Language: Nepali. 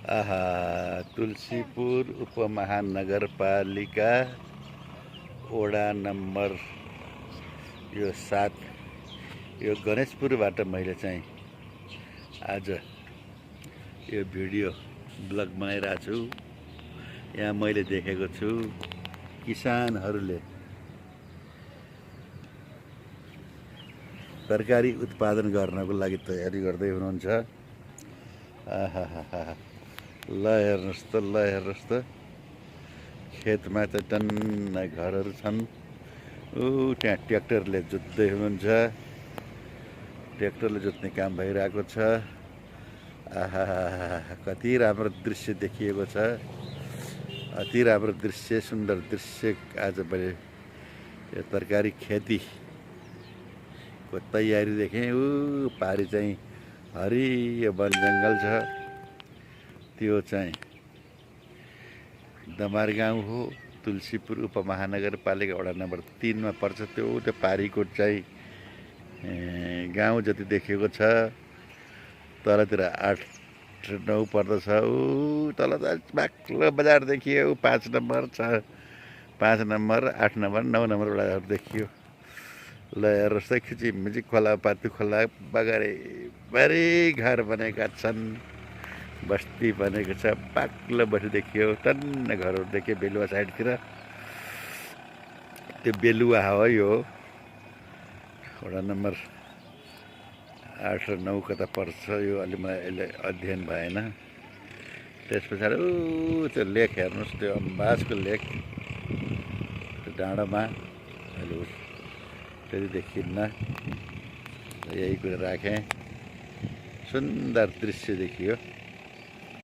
आहा तुलसीपुर उपमहानगरपालिका वडा नम्बर यो 7 यो गणेशपुरबाट मैले चाहिँ आज यो भिडियो ब्लग बनाइरहेको छु। यहाँ मैले देखेको छु किसानहरूले तरकारी उत्पादन गर्नको लागि तयारी गर्दै हुनुहुन्छ। आहा ल हेर्नुहोस् त खेतमा त टन्न घरहरू छन्। त्यहाँ ट्र्याक्टरले जोत्दै हुनुहुन्छ। ट्र्याक्टरले जोत्ने काम भइरहेको छ। आहा कति राम्रो दृश्य देखिएको छ। अति राम्रो दृश्य, सुन्दर दृश्य। आज मैले यो तरकारी खेतीको तयारी देखेँ। पारी चाहिँ हरियो वन जङ्गल छ। त्यो चाहिँ दमार गाउँ हो। तुलसीपुर उपमहानगरपालिका वडा नम्बर 3 मा पर्छ। त्यो पारीको चाहिँ गाउँ जति देखिएको छ। तलतिर 8-9 पर्दछ। तल त बाक्लो बजार देखियो। 5 नम्बर 5 नम्बर 8 नम्बर 9 नम्बर वडाहरू देखियो। ल हेर्नुहोस् त खिचिमिची खोला पातु खोला बगैँचाभरि घर बनेका छन्। बस्ती बनेको छ। बाक्लो बस्ती देखियो। टन्न घरहरू देखियो बेलुवा साइडतिर। त्यो बेलुवा हो यो वडा नम्बर 8 र 9 कता पर्छ यो अलि मलाई अहिले अध्ययन भएन। त्यस पछाडि त्यो लेक हेर्नुहोस्, त्यो अम्बासको लेक त्यो डाँडामा अहिले त्यति देखिन्न। यही कुरा राखेँ। सुन्दर दृश्य देखियो।